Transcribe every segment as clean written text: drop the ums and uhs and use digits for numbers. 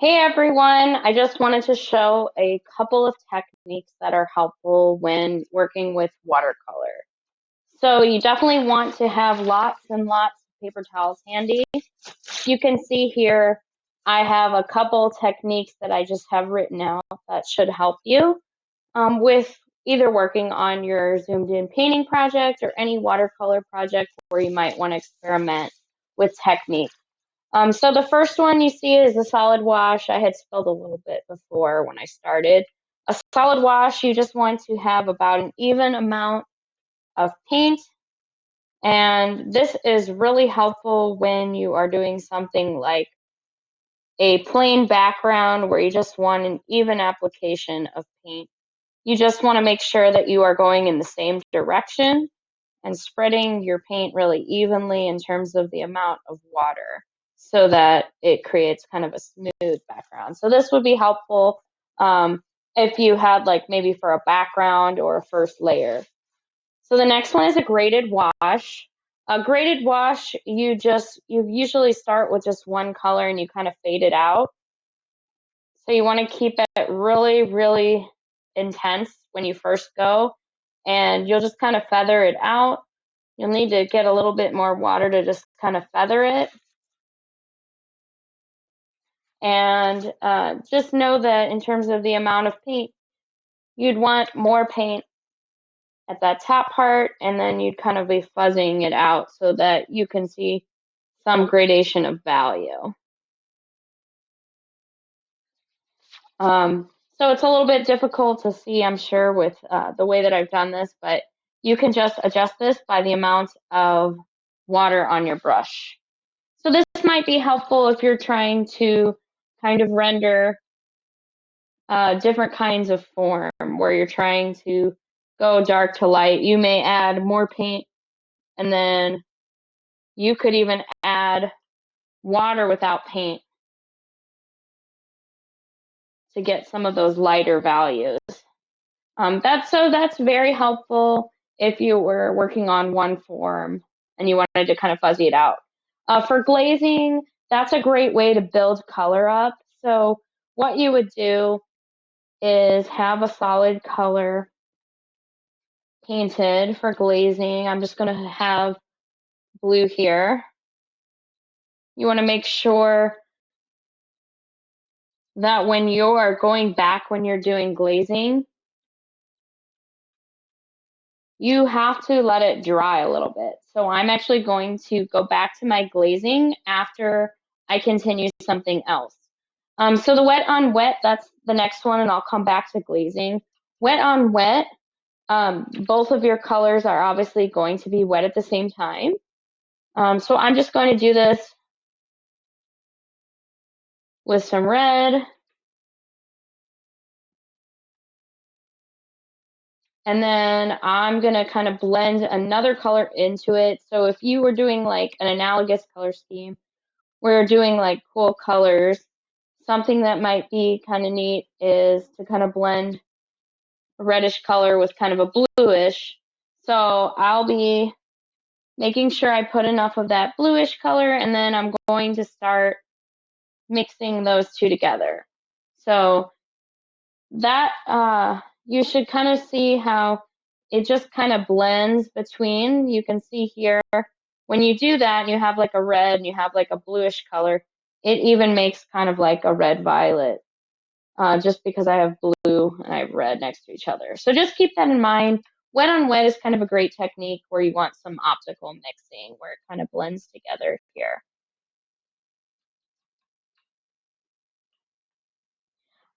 Hey everyone, I just wanted to show a couple of techniques that are helpful when working with watercolor. So you definitely want to have lots and lots of paper towels handy. You can see here I have a couple techniques that I just have written out that should help you with either working on your zoomed in painting project or any watercolor project where you might want to experiment with technique. So the first one you see is a solid wash. I had spilled a little bit before when I started. A solid wash, you just want to have about an even amount of paint. And this is really helpful when you are doing something like a plain background where you just want an even application of paint. You just want to make sure that you are going in the same direction and spreading your paint really evenly in terms of the amount of water so that it creates kind of a smooth background. So this would be helpful if you had like maybe for a background or a first layer. So the next one is a graded wash. A graded wash, you usually start with just one color and you kind of fade it out. So you want to keep it really, really intense when you first go, and you'll just kind of feather it out. You'll need to get a little bit more water to just kind of feather it. And just know that in terms of the amount of paint, you'd want more paint at that top part, and then you'd kind of be fuzzing it out so that you can see some gradation of value. So it's a little bit difficult to see, I'm sure, with the way that I've done this, but you can just adjust this by the amount of water on your brush. So this might be helpful if you're trying to kind of render different kinds of form where you're trying to go dark to light. You may add more paint, and then you could even add water without paint to get some of those lighter values. That's very helpful if you were working on one form and you wanted to kind of fuzzy it out. For glazing, that's a great way to build color up. So what you would do is have a solid color painted for glazing. I'm just going to have blue here. You want to make sure that when you're going back when you're doing glazing, you have to let it dry a little bit. So I'm actually going to go back to my glazing after I continue something else. So the wet on wet, that's the next one, and I'll come back to glazing. Wet on wet, both of your colors are obviously going to be wet at the same time. So I'm just going to do this with some red. And then I'm going to kind of blend another color into it. So if you were doing like an analogous color scheme, where you're doing like cool colors, something that might be kind of neat is to kind of blend a reddish color with kind of a bluish. So I'll be making sure I put enough of that bluish color, and then I'm going to start mixing those two together. So that you should kind of see how it just kind of blends between. You can see here when you do that, you have like a red and you have like a bluish color. It even makes kind of like a red violet, just because I have blue and I have red next to each other. So just keep that in mind. Wet on wet is kind of a great technique where you want some optical mixing where it kind of blends together here.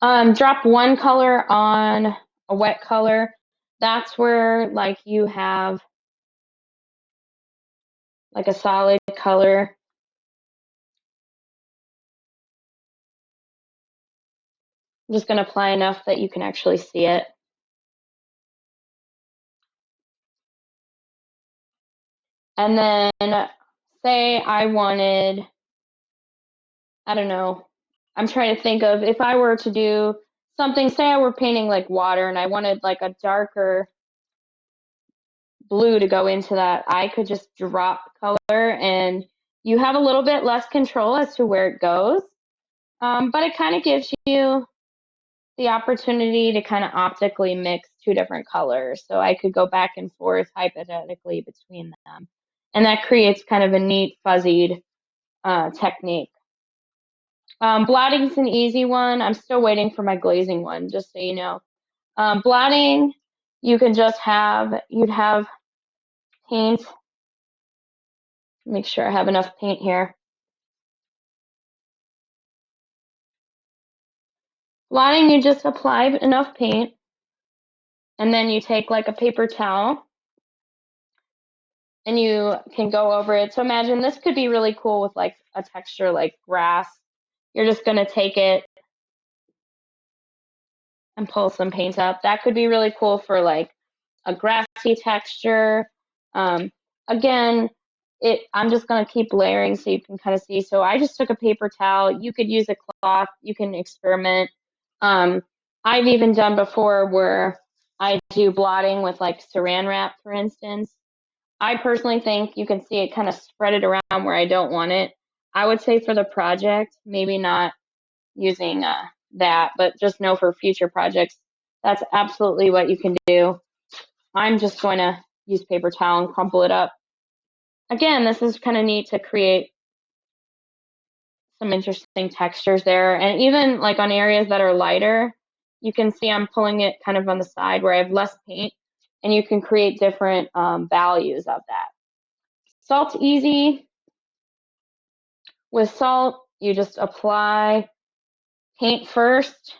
Drop one color on a wet color. That's where like you have like a solid color. I'm just going to apply enough that you can actually see it. And then say I wanted, I don't know, I'm trying to think of if I were to do something, say I were painting like water and I wanted like a darker blue to go into that, I could just drop color and you have a little bit less control as to where it goes. But it kind of gives you the opportunity to kind of optically mix two different colors. So I could go back and forth hypothetically between them. And that creates kind of a neat fuzzied technique. Blotting's an easy one. I'm still waiting for my glazing one, just so you know. Blotting, you can just you'd have paint. Make sure I have enough paint here. Blotting, you just apply enough paint, and then you take like a paper towel and you can go over it. So imagine this could be really cool with like a texture like grass. You're just going to take it and pull some paint up. That could be really cool for like a grassy texture. Again, I'm just going to keep layering so you can kind of see. So I just took a paper towel. You could use a cloth. You can experiment. I've even done before where I do blotting with like saran wrap, for instance. I personally think you can see it kind of spread it around where I don't want it. I would say for the project, maybe not using that, but just know for future projects, that's absolutely what you can do. I'm just going to use paper towel and crumple it up. Again, this is kind of neat to create some interesting textures there. And even like on areas that are lighter, you can see I'm pulling it kind of on the side where I have less paint, and you can create different values of that. Salt's easy. With salt, you just apply paint first.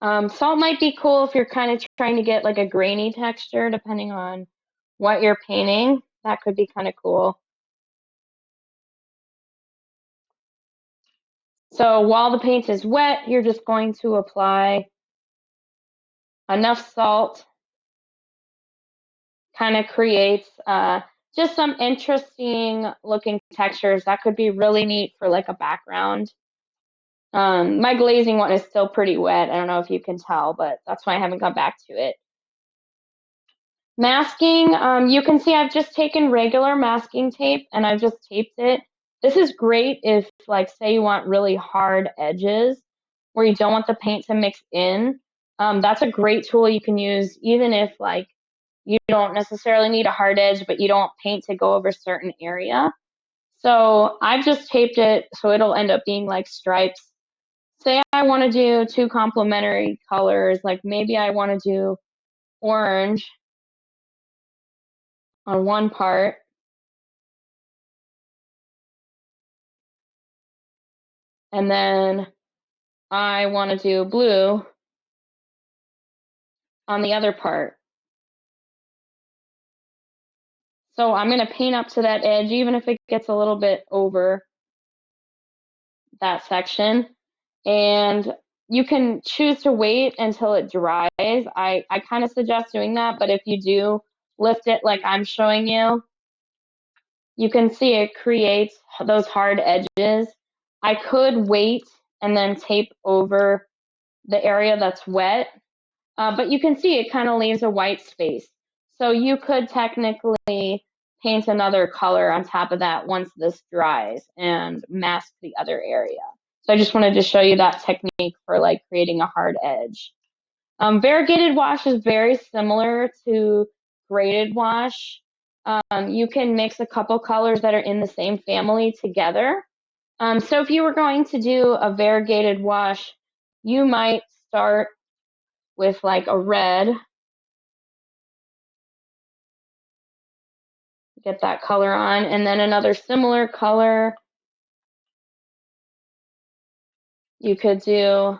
Salt might be cool if you're kind of trying to get like a grainy texture, depending on what you're painting. That could be kind of cool. So while the paint is wet, you're just going to apply enough salt. Kind of creates just some interesting looking textures. That could be really neat for like a background. My glazing one is still pretty wet. I don't know if you can tell, but that's why I haven't gone back to it. Masking, you can see I've just taken regular masking tape and I've just taped it. This is great if, like, say you want really hard edges where you don't want the paint to mix in. That's a great tool you can use even if, like, you don't necessarily need a hard edge, but you don't want paint to go over a certain area. So I've just taped it so it'll end up being like stripes. Say I want to do two complementary colors, like maybe I want to do orange on one part and then I want to do blue on the other part. So I'm going to paint up to that edge, even if it gets a little bit over that section. And you can choose to wait until it dries. I kind of suggest doing that, but if you do lift it like I'm showing you, you can see it creates those hard edges. I could wait and then tape over the area that's wet, but you can see it kind of leaves a white space. So you could technically paint another color on top of that once this dries and mask the other area. So I just wanted to show you that technique for like creating a hard edge. Variegated wash is very similar to graded wash. You can mix a couple colors that are in the same family together. So if you were going to do a variegated wash, you might start with like a red. Get that color on, and then another similar color. You could do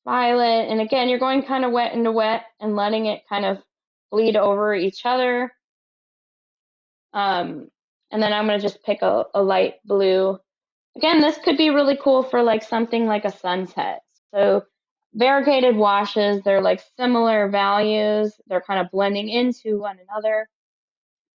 violet, and again, you're going kind of wet into wet and letting it kind of bleed over each other. And then I'm going to just pick a light blue. Again, this could be really cool for like something like a sunset. So variegated washes, they're like similar values. They're kind of blending into one another.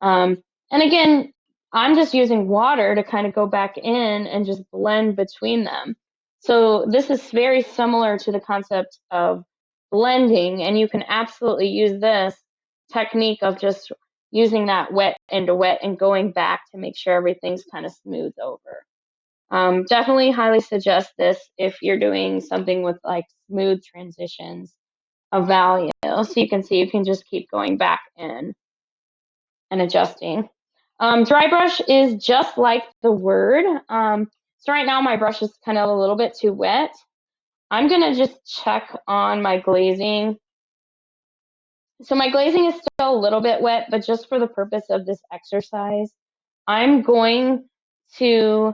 And again, I'm just using water to kind of go back in and just blend between them. So this is very similar to the concept of blending, and you can absolutely use this technique of just using that wet into wet and going back to make sure everything's kind of smooth over. Definitely highly suggest this if you're doing something with like smooth transitions of value. So you can see you can just keep going back in and adjusting. Dry brush is just like the word. So right now my brush is kind of a little bit too wet. I'm gonna just check on my glazing. So my glazing is still a little bit wet, but just for the purpose of this exercise, I'm going to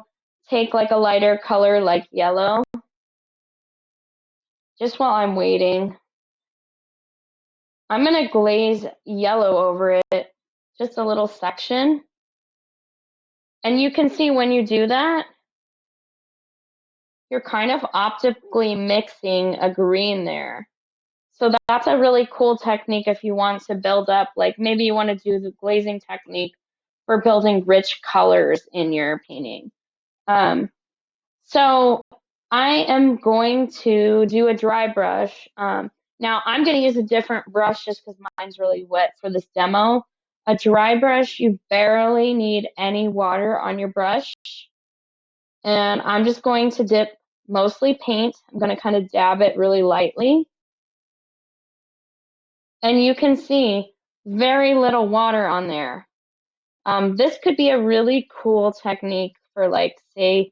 take like a lighter color like yellow, just while I'm waiting. I'm gonna glaze yellow over it, just a little section. And you can see when you do that, you're kind of optically mixing a green there. So that's a really cool technique if you want to build up, like maybe you want to do the glazing technique for building rich colors in your painting. So I am going to do a dry brush. Now I'm going to use a different brush just because mine's really wet for this demo. A dry brush, you barely need any water on your brush. And I'm just going to dip mostly paint. I'm going to kind of dab it really lightly. And you can see very little water on there. This could be a really cool technique for like, say,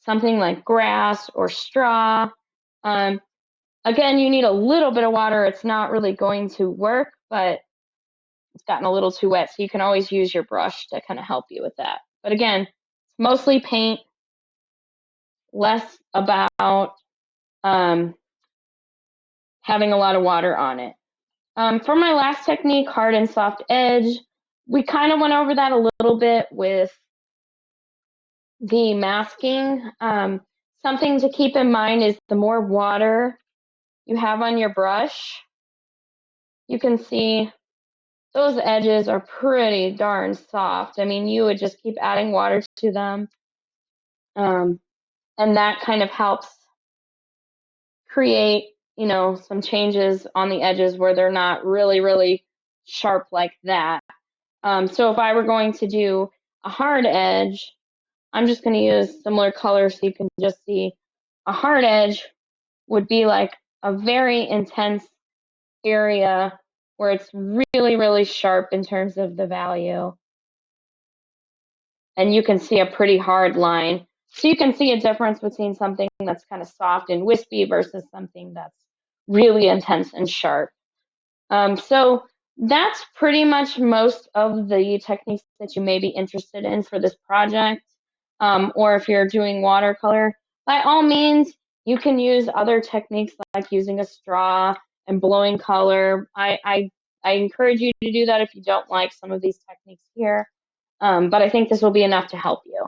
something like grass or straw. Um, Again, you need a little bit of water. It's not really going to work, but it's gotten a little too wet, so you can always use your brush to kind of help you with that. But again, it's mostly paint, less about having a lot of water on it. For my last technique, hard and soft edge, we kind of went over that a little bit with the masking. Something to keep in mind is the more water you have on your brush, you can see those edges are pretty darn soft. I mean, you would just keep adding water to them. And that kind of helps create, some changes on the edges where they're not really, really sharp like that. So if I were going to do a hard edge, I'm just going to use similar colors so you can just see a hard edge would be like a very intense area where it's really, really sharp in terms of the value. And you can see a pretty hard line. So you can see a difference between something that's kind of soft and wispy versus something that's really intense and sharp. So that's pretty much most of the techniques that you may be interested in for this project. Or if you're doing watercolor, by all means, you can use other techniques like using a straw and blowing color. I encourage you to do that if you don't like some of these techniques here. But I think this will be enough to help you.